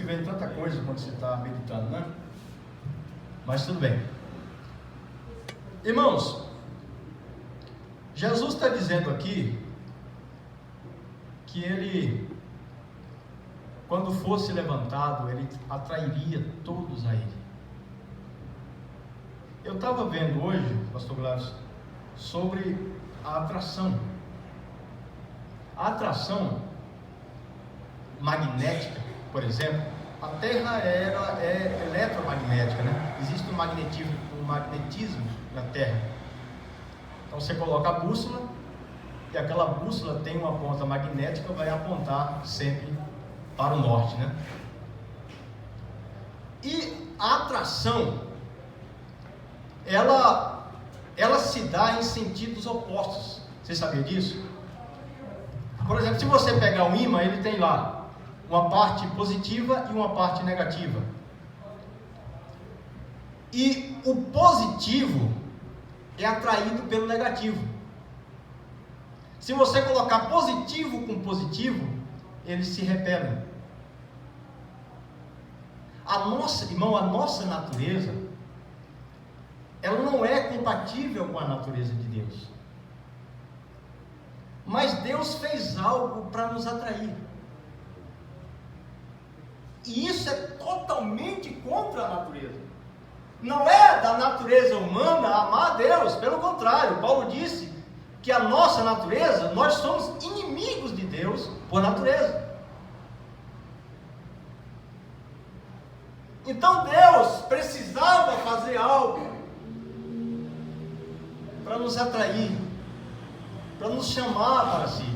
vem tanta coisa quando você está meditando, né? Mas tudo bem. Irmãos, Jesus está dizendo aqui que ele, quando fosse levantado, ele atrairia todos a ele. Eu estava vendo hoje, pastor Gladys, sobre a atração. A atração magnética, por exemplo, a Terra é eletromagnética, né? Existe um magnetismo na Terra. Então você coloca a bússola e aquela bússola tem uma ponta magnética, vai apontar sempre para o norte, né? E a atração, ela se dá em sentidos opostos. Você sabia disso? Por exemplo, se você pegar um ímã, ele tem lá uma parte positiva e uma parte negativa. E o positivo é atraído pelo negativo. Se você colocar positivo com positivo, eles se repelem. A nossa natureza, ela não é compatível com a natureza de Deus. Mas Deus fez algo para nos atrair. E isso é totalmente contra a natureza. Não é da natureza humana amar a Deus, pelo contrário, Paulo disse que a nossa natureza, nós somos inimigos de Deus por natureza. Então Deus precisava fazer algo para nos atrair, para nos chamar para si.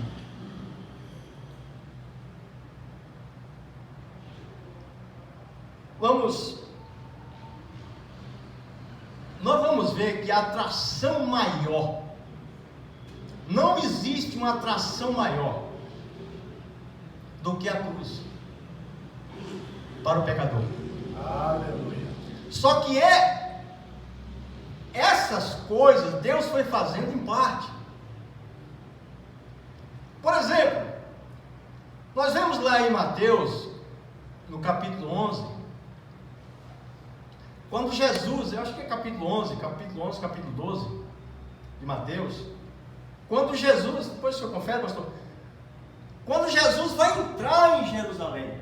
Nós vamos ver que a atração maior, não existe uma atração maior do que a cruz para o pecador. Aleluia. Só que essas coisas Deus foi fazendo em parte. Por exemplo, nós vemos lá em Mateus, no capítulo 11, quando Jesus, eu acho que é capítulo 11, capítulo 12 de Mateus, quando Jesus, depois o senhor confere, pastor, quando Jesus vai entrar em Jerusalém,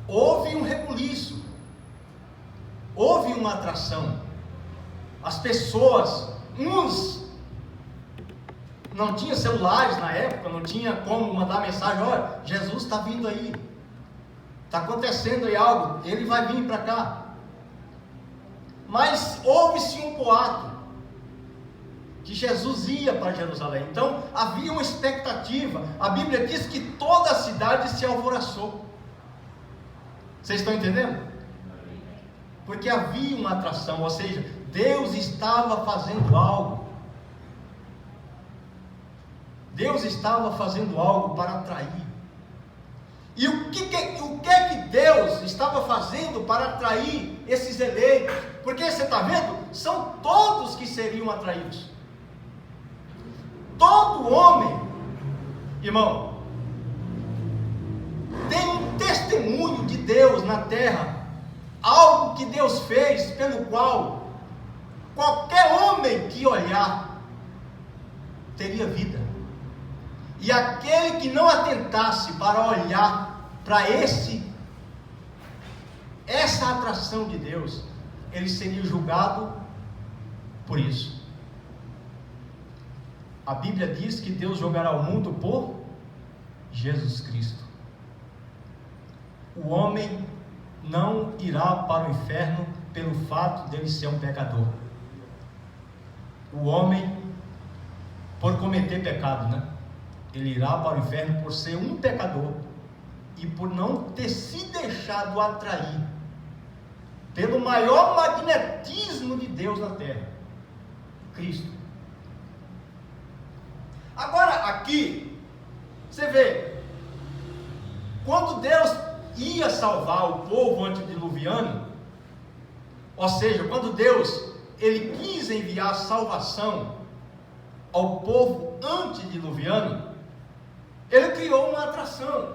houve um rebuliço, houve uma atração. As pessoas, uns não tinham celulares na época, não tinha como mandar mensagem: olha, Jesus está vindo aí, está acontecendo aí algo, ele vai vir para cá. Mas houve-se um boato que Jesus ia para Jerusalém. Então havia uma expectativa. A Bíblia diz que toda a cidade se alvoroçou. Vocês estão entendendo? Porque havia uma atração, ou seja, Deus estava fazendo algo. Deus estava fazendo algo para atrair. E o que Deus estava fazendo para atrair esses eleitos? Porque você está vendo? São todos que seriam atraídos. Todo homem, irmão, tem um testemunho de Deus na terra. Algo que Deus fez, pelo qual qualquer homem que olhar teria vida. E aquele que não atentasse para olhar para essa atração de Deus, ele seria julgado por isso. A Bíblia diz que Deus julgará o mundo por Jesus Cristo. O homem não irá para o inferno pelo fato dele ser um pecador. O homem, por cometer pecado, né? Ele irá para o inferno por ser um pecador e por não ter se deixado atrair pelo maior magnetismo de Deus na terra, Cristo. Agora aqui, você vê, quando Deus ia salvar o povo antediluviano, ou seja, quando Deus ele quis enviar salvação ao povo antediluviano, ele criou uma atração.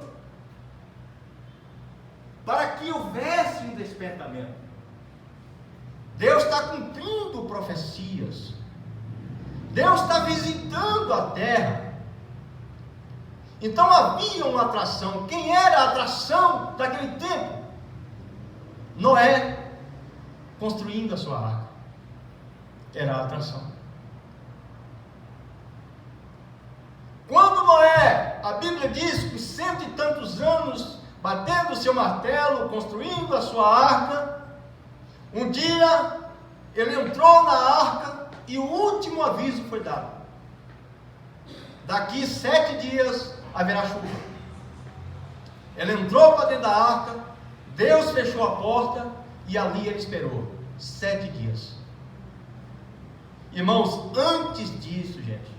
que houvesse um despertamento. Deus está cumprindo profecias. Deus está visitando a terra. Então havia uma atração. Quem era a atração daquele tempo? Noé construindo a sua arca. Era a atração. Quando Noé, a Bíblia diz que 100 e tantos anos, batendo o seu martelo, construindo a sua arca, um dia ele entrou na arca e o último aviso foi dado: daqui 7 dias haverá chuva. Ele entrou para dentro da arca, Deus fechou a porta e ali ele esperou 7 dias. Irmãos, antes disso, gente,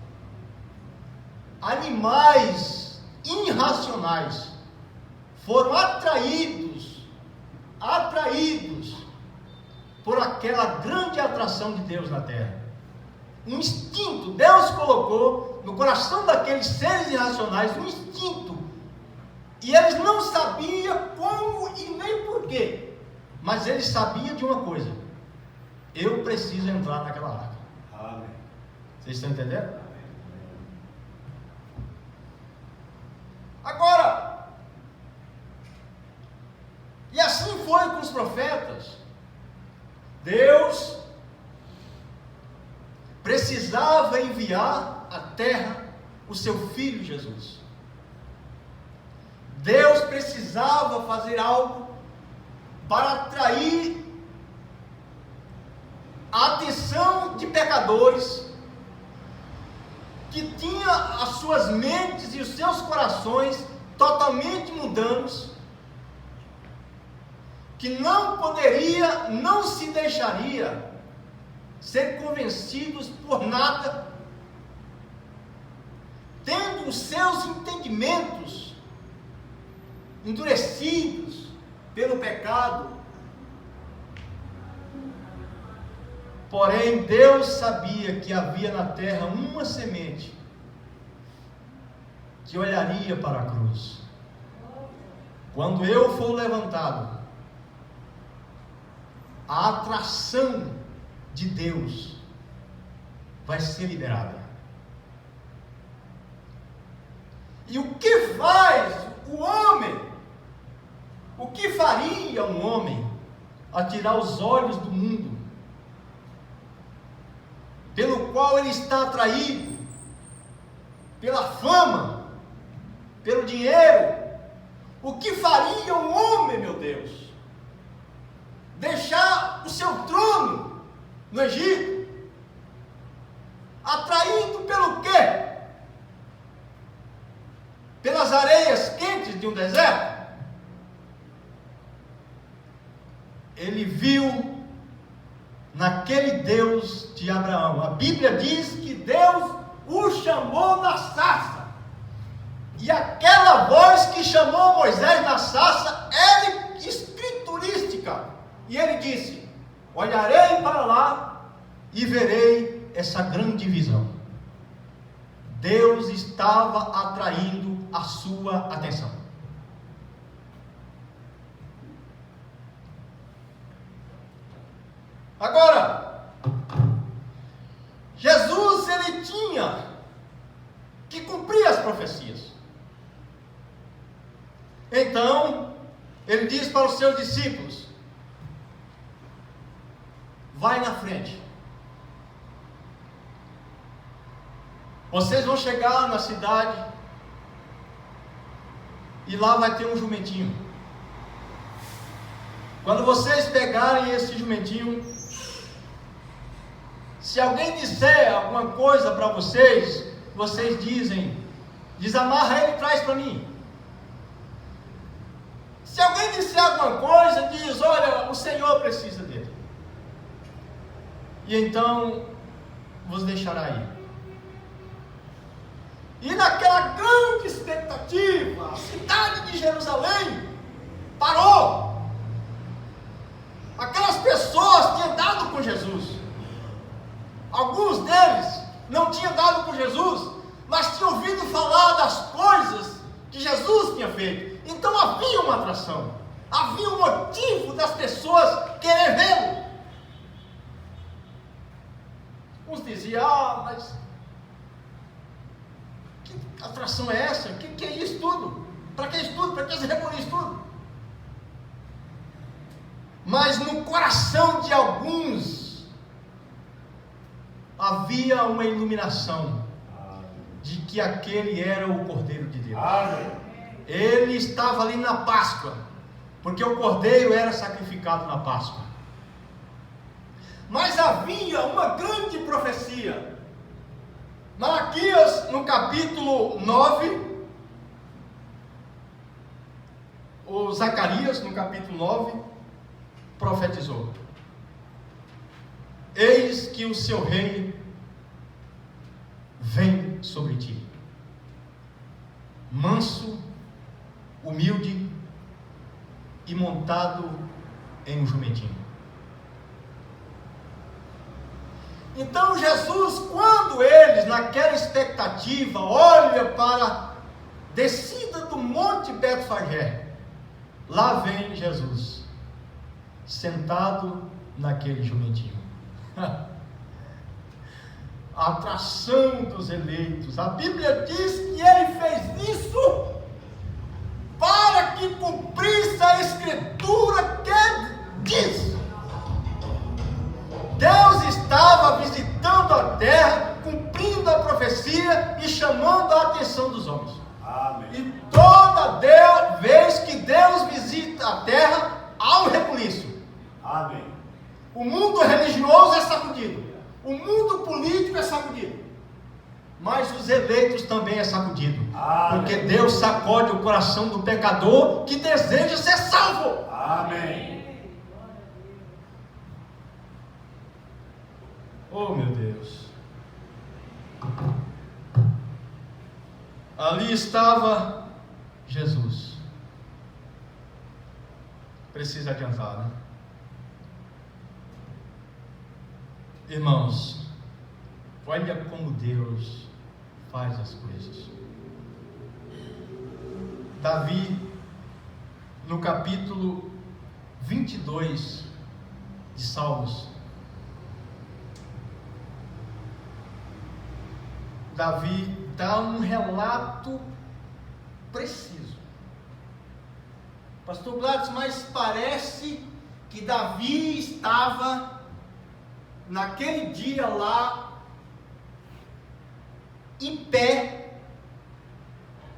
animais irracionais foram atraídos por aquela grande atração de Deus na terra. Um instinto, Deus colocou no coração daqueles seres irracionais um instinto, e eles não sabiam como e nem porquê, mas eles sabiam de uma coisa: eu preciso entrar naquela arca. Amém. Vocês estão entendendo? Agora, e assim foi com os profetas. Deus precisava enviar à terra o seu Filho Jesus. Deus precisava fazer algo para atrair a atenção de pecadores que tinham as suas mentes e os seus corações totalmente mundanos, que não se deixaria ser convencidos por nada, tendo os seus entendimentos endurecidos pelo pecado. Porém, Deus sabia que havia na terra uma semente que olharia para a cruz. Quando eu for levantado, a atração de Deus vai ser liberada. E o que faz o homem? O que faria um homem a tirar os olhos do mundo, pelo qual ele está atraído, pela fama, pelo dinheiro? O que faria um homem, meu Deus? Deixar o seu trono no Egito, atraído pelo quê? Pelas areias quentes de um deserto? Ele viu naquele Deus de Abraão. A Bíblia diz que Deus o chamou na sarça, e aquela voz que chamou Moisés na sarça era escriturística, e ele disse: olharei para lá e verei essa grande visão. Deus estava atraindo a sua atenção. Agora, Jesus, ele tinha que cumprir as profecias. Então, ele diz para os seus discípulos: vai na frente. Vocês vão chegar na cidade e lá vai ter um jumentinho. Quando vocês pegarem esse jumentinho, se alguém disser alguma coisa para vocês, vocês desamarra ele e traz para mim. Se alguém disser alguma coisa, diz: olha, o Senhor precisa dele. E então vos deixará ir. E naquela grande expectativa, a cidade de Jerusalém parou. Aquelas pessoas tinham dado com Jesus. Alguns deles não tinham dado com Jesus, mas tinham ouvido falar das coisas que Jesus tinha feito. Então havia uma atração. Havia um motivo das pessoas querer vê-lo. Uns diziam, mas que atração é essa? O que é isso tudo? Para que isso tudo? Para que se reunir isso tudo? Mas no coração de alguns havia uma iluminação de que aquele era o Cordeiro de Deus. Ele estava ali na Páscoa, porque o Cordeiro era sacrificado na Páscoa. Mas havia uma grande profecia. Malaquias, no capítulo 9, o Zacarias, no capítulo 9, profetizou: eis que o seu rei vem sobre ti, manso, humilde e montado em um jumentinho. Então Jesus, quando eles, naquela expectativa, olha para a descida do Monte Betfagé, lá vem Jesus, sentado naquele jumentinho. A atração dos eleitos. A Bíblia diz que ele fez isso para que cumprisse a Escritura que diz: Deus estava visitando a terra, cumprindo a profecia e chamando a atenção dos homens. Amém. E toda vez que Deus visita a terra, há um rebuliço. Amém. O mundo religioso é sacudido, o mundo político é sacudido, mas os eleitos também é sacudido. Amém. Porque Deus sacode o coração do pecador que deseja ser salvo. Amém. Oh, meu Deus. Ali estava Jesus. Precisa adiantar, né? Irmãos, olha como Deus faz as coisas. Davi, no capítulo 22 de Salmos, Davi dá um relato preciso. Pastor Gladys, mas parece que Davi estava naquele dia lá, em pé,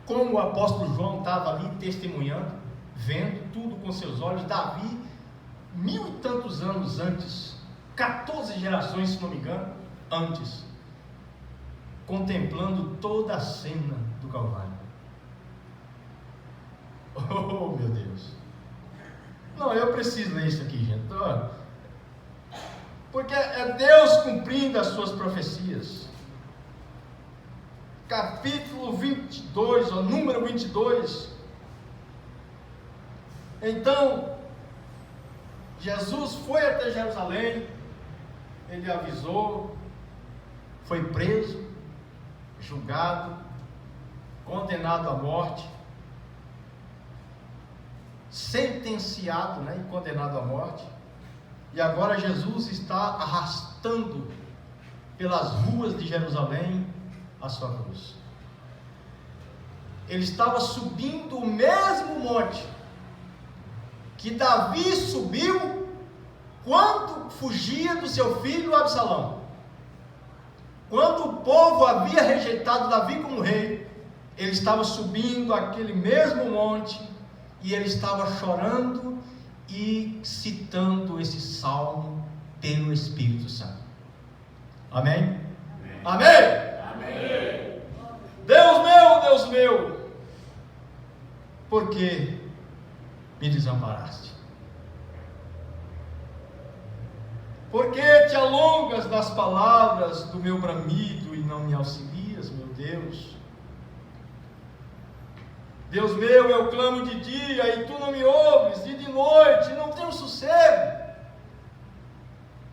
como o apóstolo João estava ali testemunhando, vendo tudo com seus olhos. Davi, 1000 e tantos anos antes, 14 gerações, se não me engano, antes, contemplando toda a cena do Calvário. Oh, meu Deus! Não, eu preciso ler isso aqui, gente. Porque é Deus cumprindo as suas profecias. Capítulo 22, ou número 22. Então, Jesus foi até Jerusalém, ele avisou, foi preso, julgado, condenado à morte, sentenciado, e condenado à morte. E agora Jesus está arrastando pelas ruas de Jerusalém a sua cruz. Ele estava subindo o mesmo monte que Davi subiu quando fugia do seu filho Absalão. Quando o povo havia rejeitado Davi como rei, ele estava subindo aquele mesmo monte e ele estava chorando e citando esse salmo pelo Espírito Santo. Amém? Amém? Amém. Deus meu, por que me desamparaste? Por que te alongas nas palavras do meu bramido e não me auxilias, meu Deus? Deus meu, eu clamo de dia e tu não me ouves, e de noite não tenho sossego.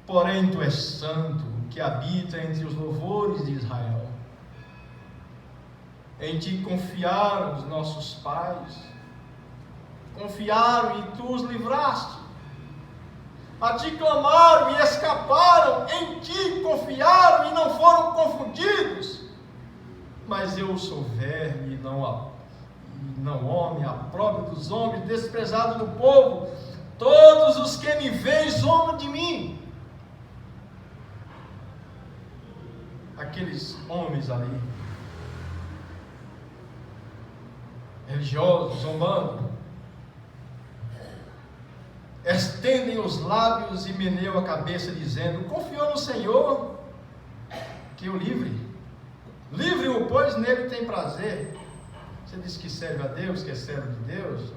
Porém tu és santo, que habita entre os louvores de Israel. Em ti confiaram os nossos pais, confiaram e tu os livraste. A ti clamaram e escaparam, em ti confiaram e não foram confundidos. Mas eu sou verme e não homem, a prova dos homens, desprezado do povo. Todos os que me veem zombam de mim. Aqueles homens ali, religiosos, zombando, estendem os lábios e meneiam a cabeça, dizendo: confiou no Senhor, que o livre. Livre-o, pois nele tem prazer. Você diz que serve a Deus, que é servo de Deus,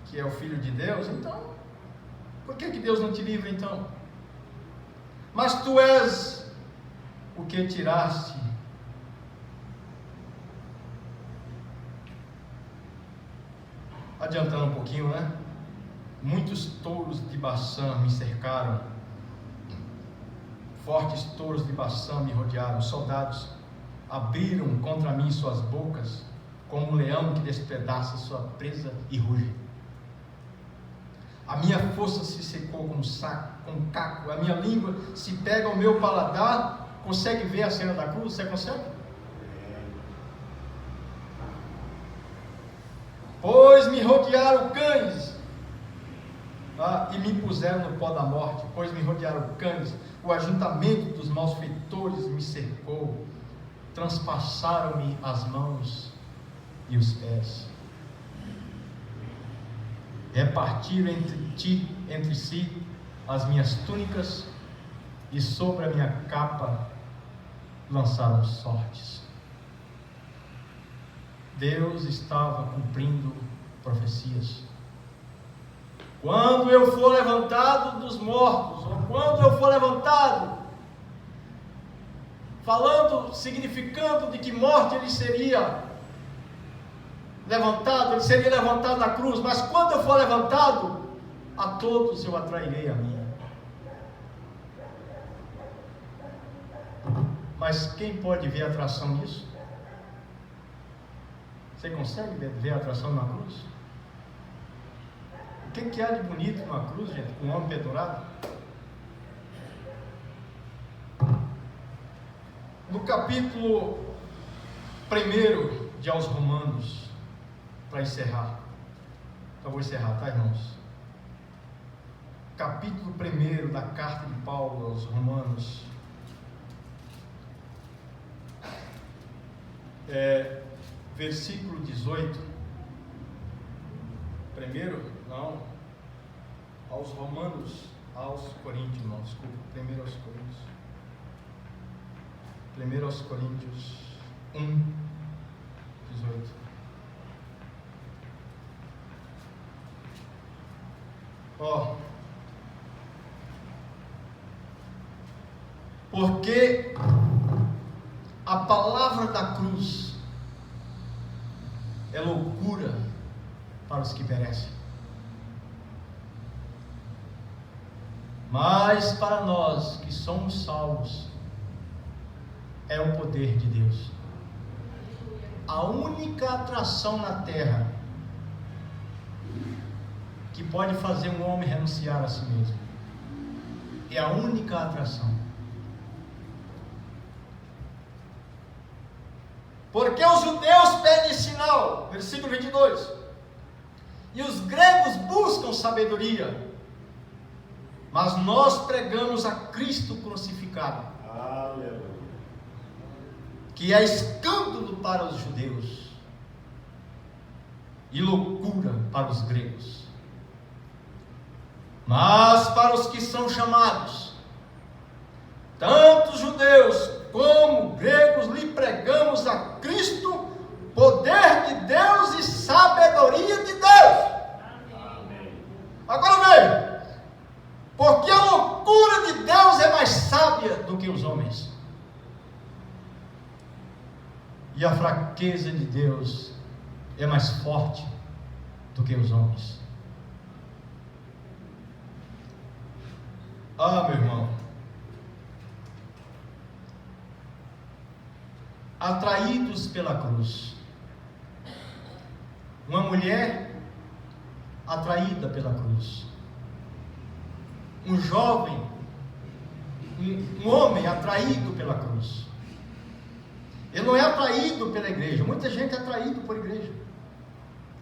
que é o filho de Deus, então, por que Deus não te livra então? Mas tu és o que tiraste adiantando um pouquinho, né? Muitos touros de Baçã me cercaram, fortes touros de Baçã me rodearam, soldados abriram contra mim suas bocas, como um leão que despedaça sua presa e ruge. A minha força se secou como um caco, a minha língua se pega ao meu paladar. Consegue ver a cena da cruz? Você consegue? Pois me rodearam cães, e me puseram no pó da morte. Pois me rodearam cães, o ajuntamento dos malfeitores me cercou, transpassaram-me as mãos e os pés, repartiram entre si as minhas túnicas, e sobre a minha capa lançaram sortes. Deus estava cumprindo profecias. Quando eu for levantado dos mortos, ou quando eu for levantado, falando, significando de que morte ele seria levantado da cruz, mas quando eu for levantado, a todos eu atrairei a mim. Mas quem pode ver a atração nisso? Você consegue ver a atração na cruz? O que há de bonito numa cruz, gente, com um homem pendurado? No capítulo 1 de aos Romanos, para encerrar, eu vou encerrar, tá, irmãos? Capítulo 1 da carta de Paulo aos Romanos, versículo 18. Aos Romanos, aos Coríntios, não, desculpa, 1 aos Coríntios. 1 aos Coríntios 1, 18. Porque a palavra da cruz é loucura para os que perecem, mas para nós que somos salvos é o poder de Deus. A única atração na terra que pode fazer um homem renunciar a si mesmo é a única atração. Porque os judeus pedem sinal, versículo 22, e os gregos buscam sabedoria, mas nós pregamos a Cristo crucificado, que é escândalo para os judeus e loucura para os gregos. Mas para os que são chamados, tanto judeus como gregos, lhe pregamos a Cristo, poder de Deus e sabedoria de Deus. Amém. Agora veja, porque a loucura de Deus é mais sábia do que os homens, e a fraqueza de Deus é mais forte do que os homens. Meu irmão, atraídos pela cruz, uma mulher atraída pela cruz. Um jovem, um homem atraído pela cruz. Ele não é atraído pela igreja. Muita gente é atraído por igreja.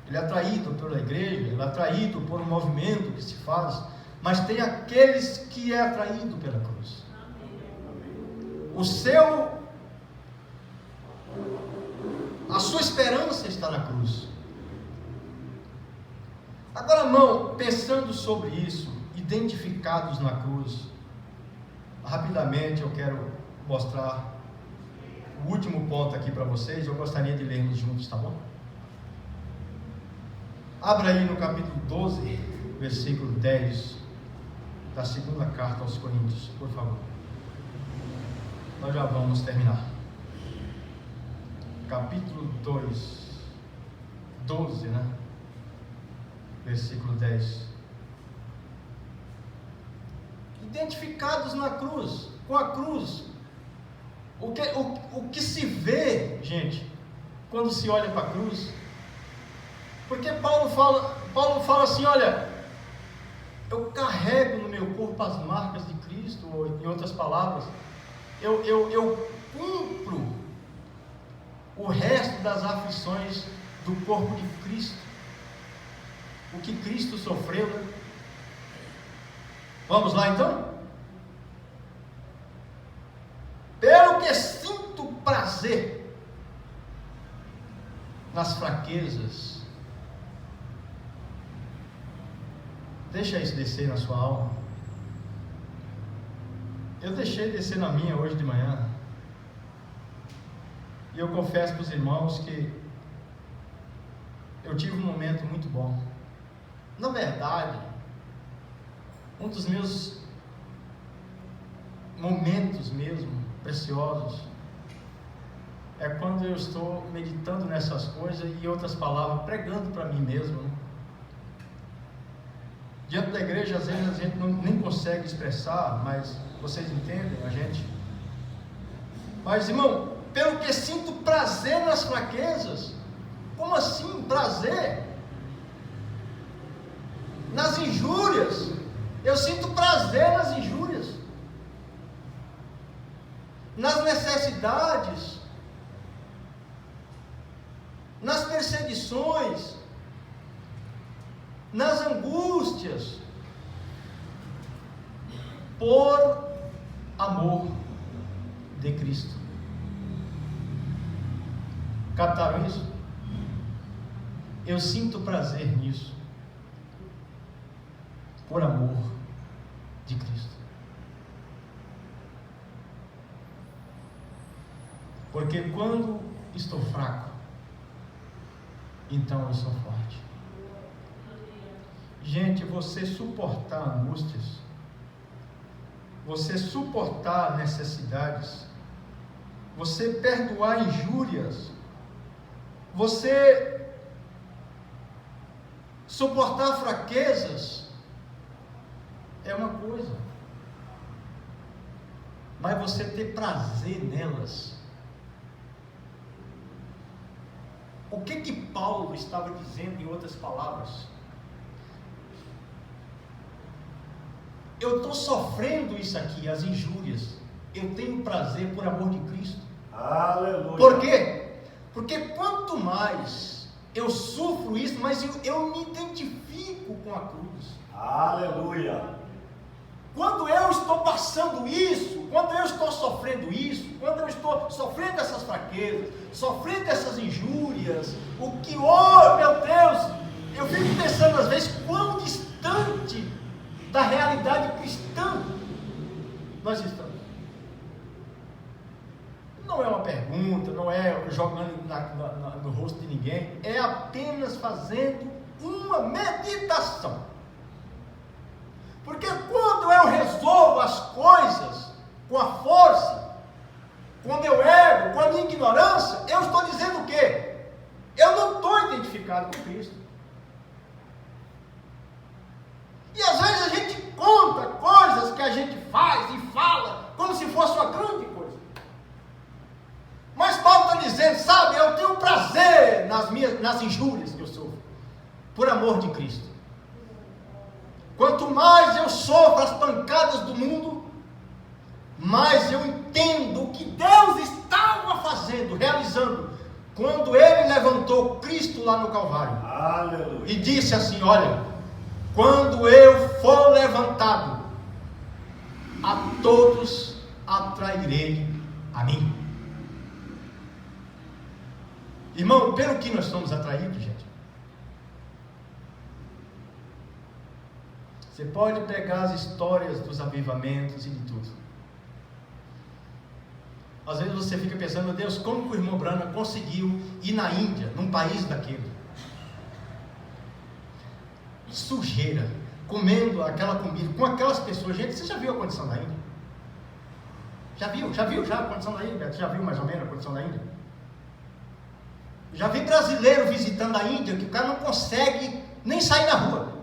Ele é atraído pela igreja, ele é atraído por um movimento que se faz. Mas tem aqueles que é atraído pela cruz. A sua esperança está na cruz. Agora, irmão, pensando sobre isso, identificados na cruz, rapidamente eu quero mostrar o último ponto aqui para vocês. Eu gostaria de lermos juntos, tá bom? Abra aí no capítulo 12, versículo 10 da segunda carta aos Coríntios, por favor. Nós já vamos terminar. Capítulo 2, 12, né? Versículo 10. Identificados na cruz, com a cruz. O que se vê, gente, quando se olha para a cruz? Porque Paulo fala assim, olha, eu carrego no meu corpo as marcas de Cristo, ou em outras palavras, eu cumpro o resto das aflições do corpo de Cristo. O que Cristo sofreu, né? Vamos lá então? Pelo que sinto prazer nas fraquezas. Deixa isso descer na sua alma. Eu deixei descer na minha hoje de manhã. E eu confesso para os irmãos que eu tive um momento muito bom. Na verdade, um dos meus momentos mesmo preciosos é quando eu estou meditando nessas coisas e, em outras palavras, pregando para mim mesmo, né? Diante da igreja, às vezes a gente nem consegue expressar, mas vocês entendem a gente. Mas, irmão, pelo que sinto prazer nas fraquezas. Como assim prazer? Nas injúrias. Eu sinto prazer nas injúrias, nas necessidades, nas perseguições, nas angústias, por amor de Cristo. Captaram isso? Eu sinto prazer nisso, por amor de Cristo. Porque quando estou fraco, então eu sou forte. Gente, você suportar angústias, você suportar necessidades, você perdoar injúrias, você suportar fraquezas, é uma coisa, mas você ter prazer nelas. O que Paulo estava dizendo em outras palavras? Eu estou sofrendo isso aqui, as injúrias. Eu tenho prazer por amor de Cristo. Aleluia. Por quê? Porque quanto mais eu sofro isso, mais eu me identifico com a cruz. Aleluia. Quando eu estou passando isso, quando eu estou sofrendo isso, quando eu estou sofrendo essas fraquezas, sofrendo essas injúrias, oh meu Deus, eu fico pensando às vezes quão distante da realidade cristã nós estamos. Não é uma pergunta, não é jogando no rosto de ninguém, é apenas fazendo uma meditação. Porque quando eu resolvo as coisas com a força, com o meu ego, com a minha ignorância, eu estou dizendo o quê? Eu não estou identificado com Cristo. E às vezes a gente conta coisas que a gente faz e fala como se fosse uma grande coisa. Mas Paulo está dizendo, sabe, eu tenho prazer nas injúrias que eu sofro, por amor de Cristo. quanto mais eu sofro as pancadas do mundo, mais eu entendo o que Deus estava fazendo, realizando, quando Ele levantou Cristo lá no Calvário. Aleluia. E disse assim: olha, quando eu for levantado, a todos atrairei a mim. Irmão, pelo que nós somos atraídos, gente? Você pode pegar as histórias dos avivamentos e de tudo. Às vezes você fica pensando: meu Deus, como que o irmão Branham conseguiu ir na Índia, num país daquele? Sujeira, comendo aquela comida, com aquelas pessoas. Gente, você já viu a condição da Índia? Já viu a condição da Índia? Você já viu mais ou menos a condição da Índia? Já vi brasileiro visitando a Índia, que o cara não consegue nem sair na rua,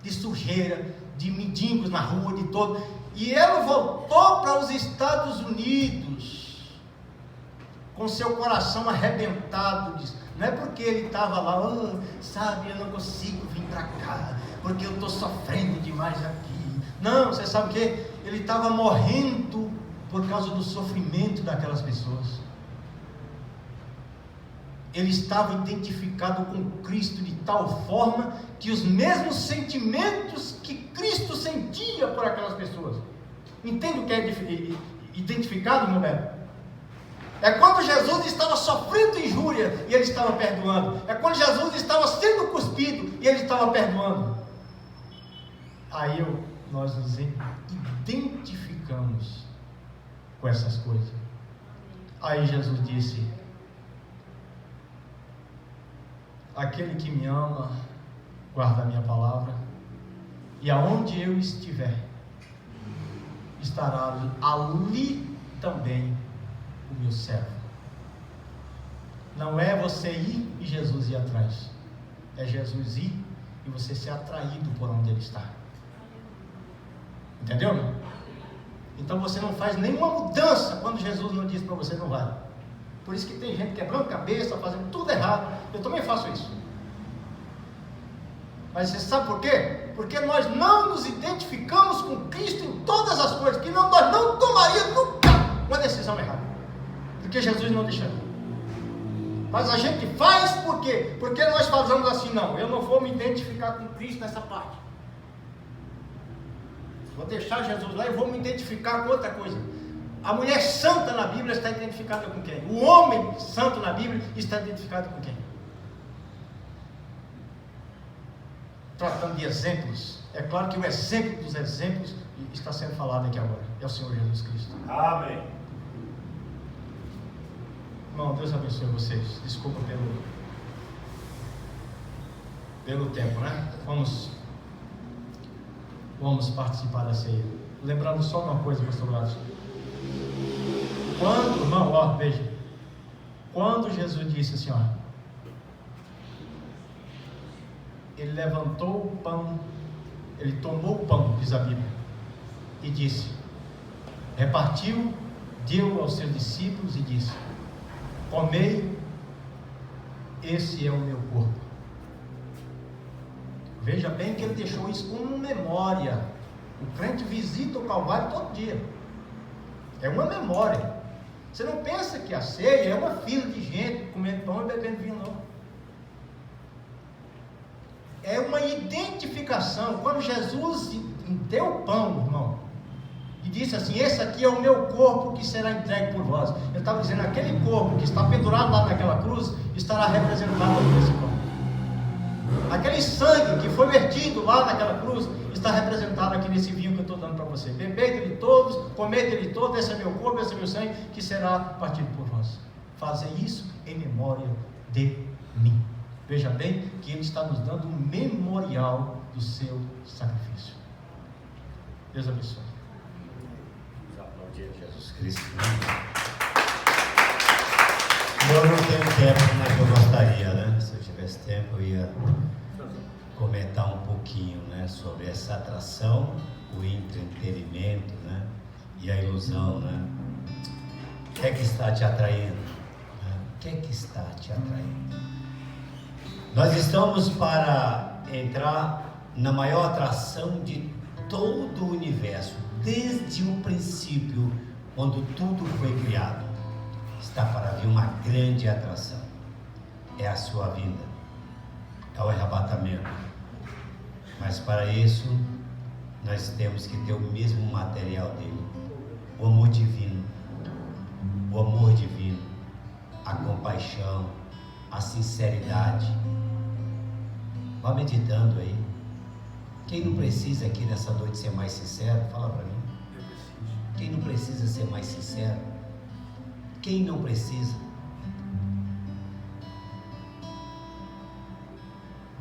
de sujeira, de mendigos na rua, de todo. E ele voltou para os Estados Unidos com seu coração arrebentado. Não é porque ele estava lá: oh, sabe, eu não consigo vir para cá, porque eu estou sofrendo demais aqui. Não, você sabe o que? Ele estava morrendo por causa do sofrimento daquelas pessoas. Ele estava identificado com Cristo de tal forma que os mesmos sentimentos que Cristo sentia por aquelas pessoas. Entende o que é identificado, irmão Beto? É quando Jesus estava sofrendo injúria e ele estava perdoando. É quando Jesus estava sendo cuspido e ele estava perdoando. Aí nós nos identificamos com essas coisas. Aí Jesus disse: aquele que me ama, guarda a minha palavra, e aonde eu estiver, estará ali também o meu servo. Não é você ir e Jesus ir atrás, é Jesus ir e você ser atraído por onde Ele está. Entendeu, meu? Então você não faz nenhuma mudança quando Jesus não diz para você: não vai. Por isso que tem gente quebrando cabeça, fazendo tudo errado. Eu também faço isso. Mas você sabe por quê? Porque nós não nos identificamos com Cristo em todas as coisas, que nós não tomaríamos nunca uma decisão errada, porque Jesus não deixa. Mas a gente faz por quê? Porque nós fazemos assim: não, eu não vou me identificar com Cristo nessa parte. Vou deixar Jesus lá e vou me identificar com outra coisa. A mulher santa na Bíblia está identificada com quem? O homem santo na Bíblia está identificado com quem? Tratando de exemplos, é claro que o exemplo dos exemplos está sendo falado aqui agora, é o Senhor Jesus Cristo. Amém. Irmão, Deus abençoe vocês. Desculpa pelo tempo, né? Vamos participar da ceia. Lembrando só uma coisa, pastor Gladys. Veja, quando Jesus disse assim, ele levantou o pão, ele tomou o pão, diz a Bíblia, e disse, repartiu, deu aos seus discípulos e disse: comei, esse é o meu corpo. Veja bem que ele deixou isso como memória. O crente visita o Calvário todo dia, é uma memória. Você não pensa que a ceia é uma fila de gente comendo pão e bebendo vinho, não. É uma identificação. Quando Jesus deu o pão, irmão, e disse assim: esse aqui é o meu corpo que será entregue por vós. Ele estava dizendo: aquele corpo que está pendurado lá naquela cruz estará representado nesse pão. Aquele sangue que foi vertido lá naquela cruz está representado aqui nesse vinho que eu estou dando para você. Bebei dele todos, comei dele todos, esse é meu corpo, esse é meu sangue, que será partido por vós. Fazei isso em memória de mim. Veja bem que ele está nos dando um memorial do seu sacrifício. Deus abençoe. Jesus Cristo. Eu não tenho tempo, mas eu gostaria, né? Se eu tivesse tempo, eu ia comentar um pouquinho, né, sobre essa atração, o entretenimento, né, e a ilusão, né? O que é que está te atraindo? O que é que está te atraindo? Nós estamos para entrar na maior atração de todo o universo, desde o princípio, quando tudo foi criado, está para vir uma grande atração. É a sua vinda, é o arrebatamento. Mas para isso, nós temos que ter o mesmo material dele, o amor divino, a compaixão, a sinceridade. Vá meditando aí. Quem não precisa aqui nessa noite ser mais sincero, fala para mim. Quem não precisa ser mais sincero? Quem não precisa?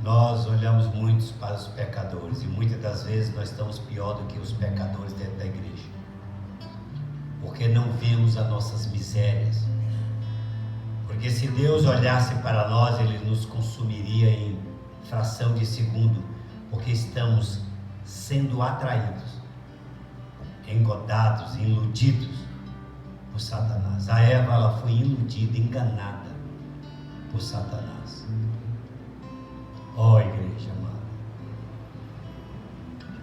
Nós olhamos muitos para os pecadores e muitas das vezes nós estamos pior do que os pecadores dentro da igreja, porque não vemos as nossas misérias. Porque se Deus olhasse para nós, Ele nos consumiria em fração de segundo, porque estamos sendo atraídos, engodados, iludidos por Satanás. A Eva, ela foi iludida, enganada por Satanás. Ó, igreja amada,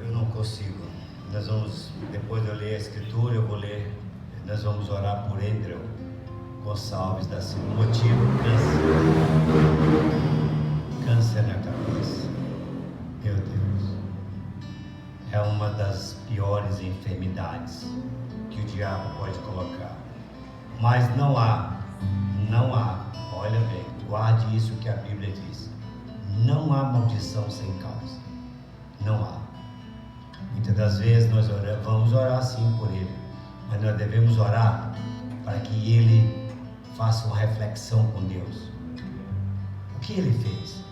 eu não consigo. Nós vamos, depois de eu ler a escritura, eu vou ler, nós vamos orar por Andrew Gonçalves da Silva. Motivo: câncer na cabeça. Meu Deus, é uma das piores enfermidades que o diabo pode colocar. Mas não há, olha bem, guarde isso que a Bíblia diz: não há maldição sem causa. Não há. Muitas das vezes nós vamos orar sim por ele, mas nós devemos orar para que ele faça uma reflexão com Deus. O que ele fez?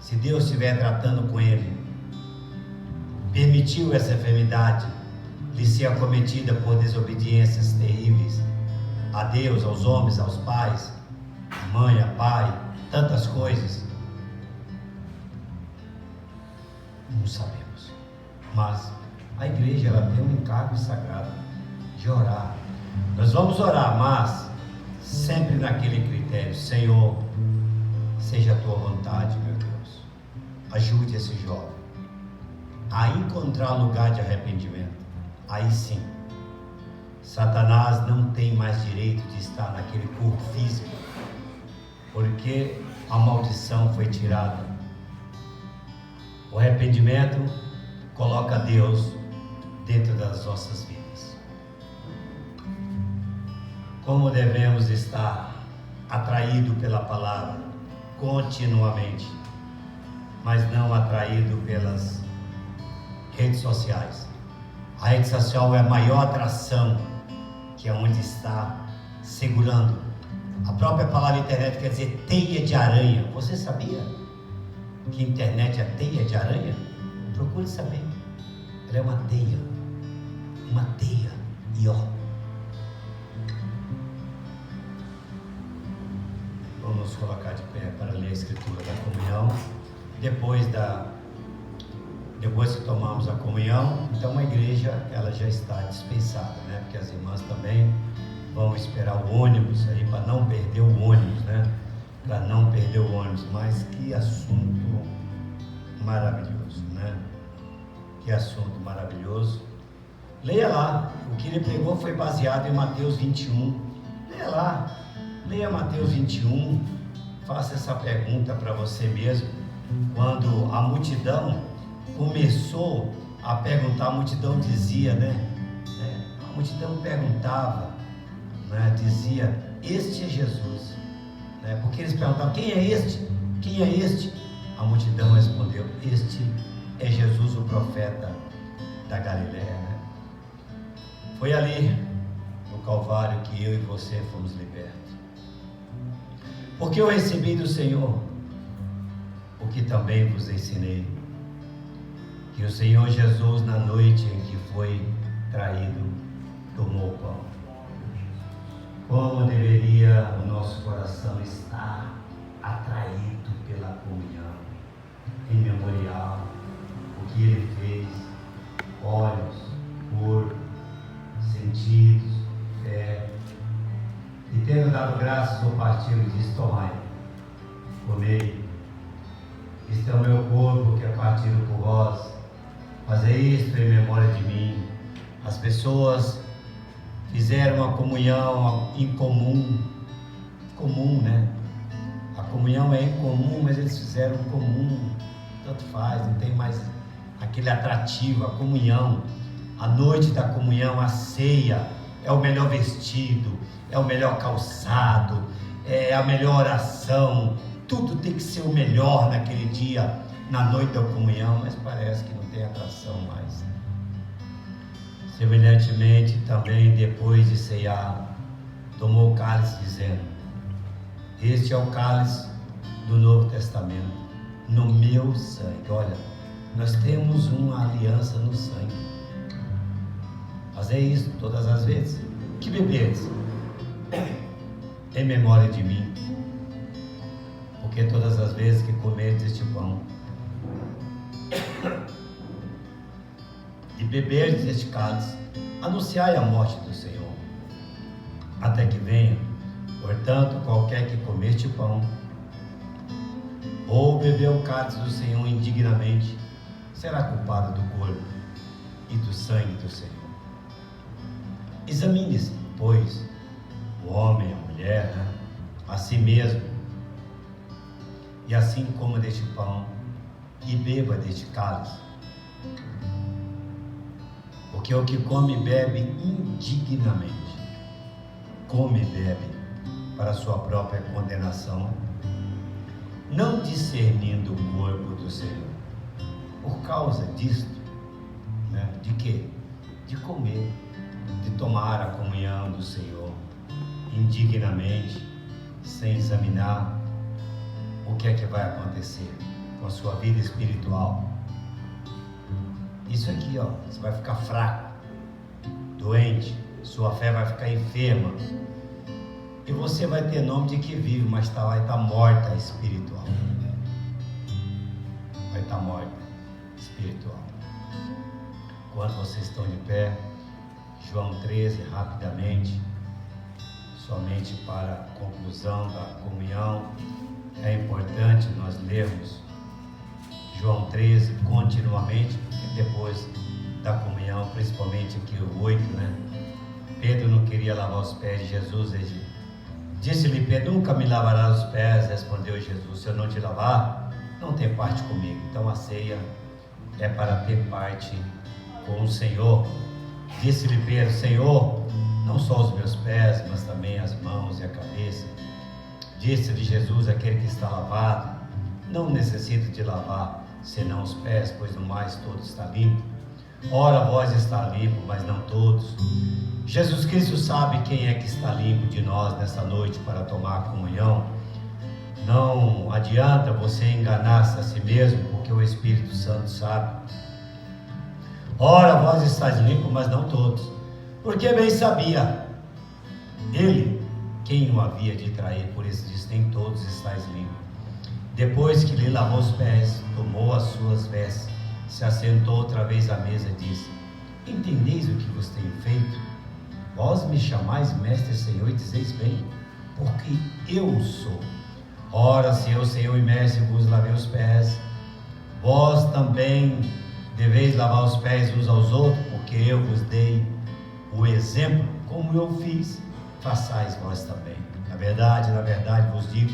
Se Deus estiver tratando com ele, permitiu essa enfermidade lhe ser acometida por desobediências terríveis a Deus, aos homens, aos pais, a mãe, a pai, tantas coisas, não sabemos. Mas a igreja, ela tem um encargo sagrado de orar. Nós vamos orar, mas sempre naquele critério: Senhor, seja a tua vontade, meu Deus. Ajude esse jovem a encontrar lugar de arrependimento. Aí sim, Satanás não tem mais direito de estar naquele corpo físico, porque a maldição foi tirada. O arrependimento coloca Deus dentro das nossas vidas. Como devemos estar atraídos pela palavra continuamente, mas não atraído pelas redes sociais. A rede social é a maior atração, que é onde está segurando. A própria palavra internet quer dizer teia de aranha. Você sabia que internet é teia de aranha? Procure saber. Ela é uma teia, e ó, vamos colocar de pé para ler a escritura da comunhão. Depois que tomamos a comunhão, então a igreja, ela já está dispensada, né? Porque as irmãs também vão esperar o ônibus aí, para não perder o ônibus, né? Para não perder o ônibus. Mas que assunto maravilhoso, né? Que assunto maravilhoso. Leia lá, o que ele pregou foi baseado em Mateus 21. Leia lá, leia Mateus 21, faça essa pergunta para você mesmo. Quando a multidão começou a perguntar, a multidão dizia, né? A multidão perguntava, né? Dizia: este é Jesus, né? Porque eles perguntavam: quem é este? Quem é este? A multidão respondeu: este é Jesus, o profeta da Galileia, né? Foi ali no Calvário que eu e você fomos libertos. Porque eu recebi do Senhor o que também vos ensinei, que o Senhor Jesus, na noite em que foi traído, tomou o pão. Como deveria o nosso coração estar atraído pela comunhão, em memorial, o que ele fez, olhos, corpo, sentidos, fé. E tendo dado graças ao partido, disse: tomai, comei, isto é o meu corpo isto em memória de mim. As pessoas fizeram uma comunhão em comum, né? A comunhão é em comum, mas eles fizeram comum, tanto faz, não tem mais aquele atrativo, a comunhão, a noite da comunhão, a ceia, é o melhor vestido, é o melhor calçado, é a melhor oração, tudo tem que ser o melhor naquele dia, na noite da comunhão, mas parece que não tem atração mais. Semelhantemente, também depois de ceiar, tomou o cálice dizendo: este é o cálice do Novo Testamento, no meu sangue. Olha, nós temos uma aliança no sangue. Fazer isso todas as vezes que beberes, em memória de mim, porque todas as vezes que comeres este pão e beberes este cálice, anunciai a morte do Senhor, até que venha. Portanto, qualquer que comer este pão ou beber o cálice do Senhor indignamente, será culpado do corpo e do sangue do Senhor. Examine-se, pois, o homem, a mulher, a si mesmo, e assim coma deste pão e beba deste cálice. Porque o que come e bebe indignamente, come e bebe para sua própria condenação, não discernindo o corpo do Senhor. Por causa disto, de quê? De comer, de tomar a comunhão do Senhor indignamente, sem examinar o que é que vai acontecer com a sua vida espiritual. Isso aqui, você vai ficar fraco, doente, sua fé vai ficar enferma, e você vai ter nome de que vive, mas vai estar morta espiritual. Vai estar morta espiritual. Quando vocês estão de pé, João 13, rapidamente, somente para a conclusão da comunhão, é importante nós lermos João 13 continuamente, porque depois da comunhão, principalmente aqui o 8, Pedro não queria lavar os pés de Jesus. Disse-lhe Pedro: nunca me lavarás os pés. Respondeu Jesus: se eu não te lavar, não tem parte comigo. Então a ceia é para ter parte com o Senhor. Disse-lhe Pedro: Senhor, não só os meus pés, mas também as mãos e a cabeça. Disse-lhe Jesus: aquele que está lavado não necessita de lavar senão os pés, pois no mais todo está limpo. Ora, vós está limpo, mas não todos. Jesus Cristo sabe quem é que está limpo de nós nessa noite para tomar a comunhão. Não adianta você enganar-se a si mesmo, porque o Espírito Santo sabe. Ora, vós estáis limpos, mas não todos, porque bem sabia ele quem o havia de trair, por isso diz: nem todos estáis limpos. Depois que lhe lavou os pés, tomou as suas vestes, se assentou outra vez à mesa e disse: entendeis o que vos tenho feito? Vós me chamais mestre, Senhor, e dizeis bem, porque eu sou. Ora, se eu, Senhor e mestre, vos lavei os pés, vós também deveis lavar os pés uns aos outros, porque eu vos dei o exemplo, como eu fiz, façais vós também. Na verdade vos digo,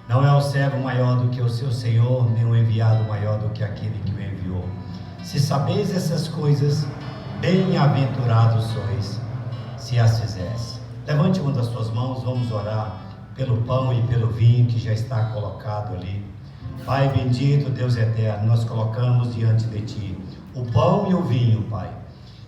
não é o servo maior do que o seu Senhor, nem o enviado maior do que aquele que o enviou. Se sabeis essas coisas, bem-aventurados sois, se as fizeres. Levante uma das suas mãos, vamos orar pelo pão e pelo vinho que já está colocado ali. Pai bendito, Deus eterno, nós colocamos diante de Ti o pão e o vinho, Pai,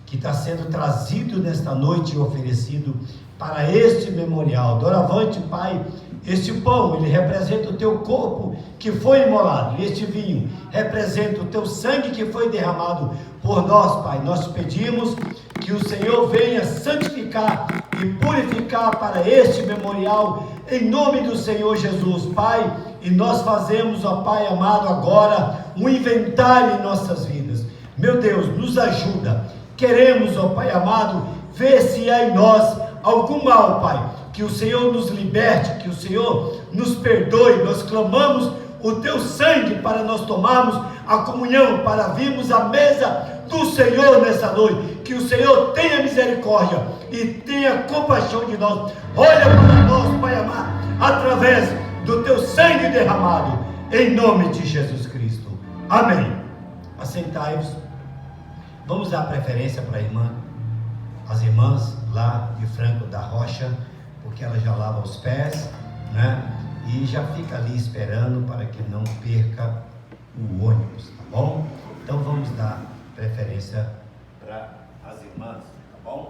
que está sendo trazido nesta noite e oferecido para este memorial. Doravante, Pai, este pão, ele representa o Teu corpo que foi imolado, e este vinho representa o Teu sangue que foi derramado por nós, Pai. Nós pedimos que o Senhor venha santificar e purificar para este memorial, em nome do Senhor Jesus, Pai. E nós fazemos, ó Pai amado, agora um inventário em nossas vidas. Meu Deus, nos ajuda. Queremos, ó Pai amado, ver se há em nós algum mal, Pai. Que o Senhor nos liberte, que o Senhor nos perdoe. Nós clamamos o teu sangue para nós tomarmos a comunhão, para virmos à mesa do Senhor nessa noite. Que o Senhor tenha misericórdia e tenha compaixão de nós. Olha para nós, Pai amado, através do teu sangue derramado, em nome de Jesus Cristo. Amém. Assentai-vos. Vamos dar preferência para as irmãs lá de Franco da Rocha, porque ela já lava os pés, né? E já fica ali esperando para que não perca o ônibus, tá bom? Então vamos dar preferência para as irmãs, tá bom?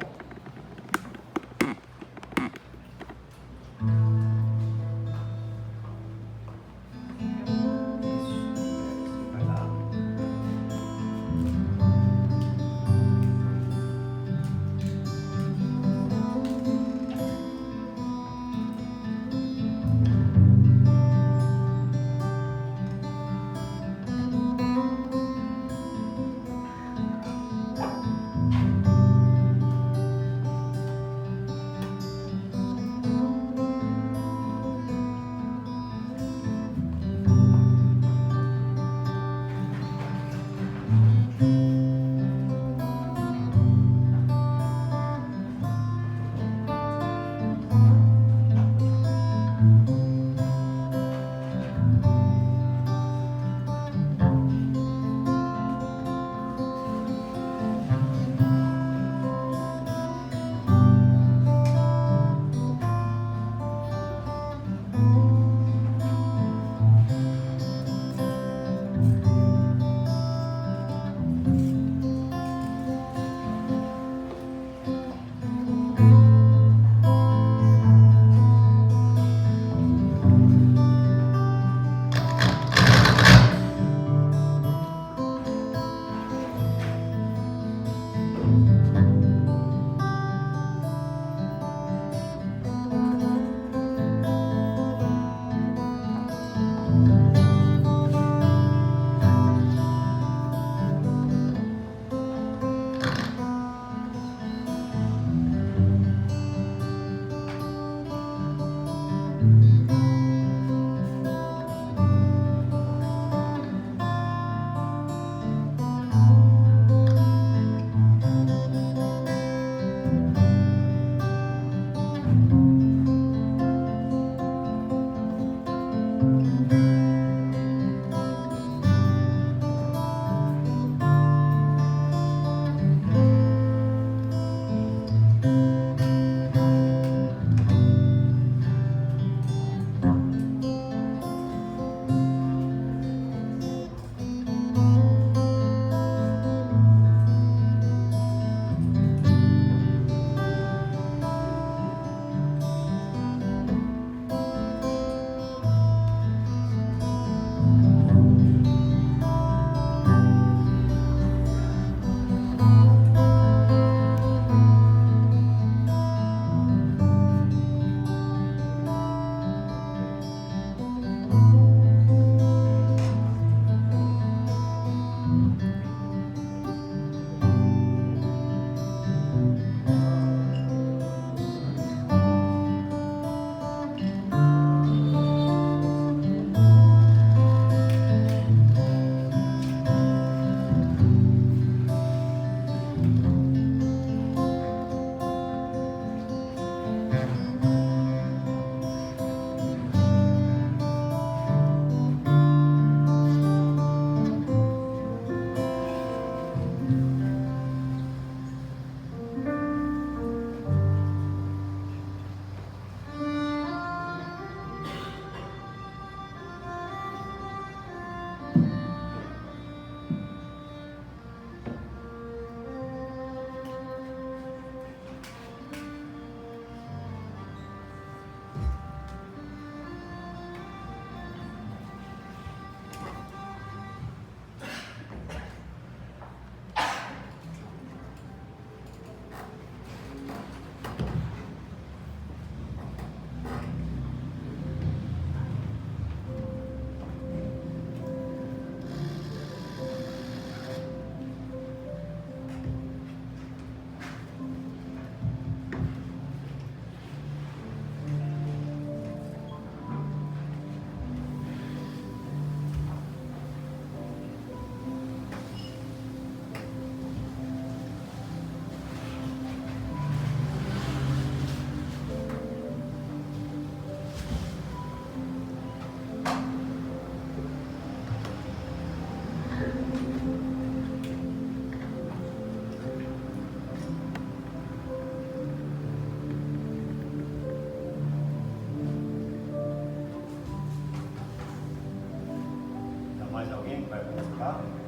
tá?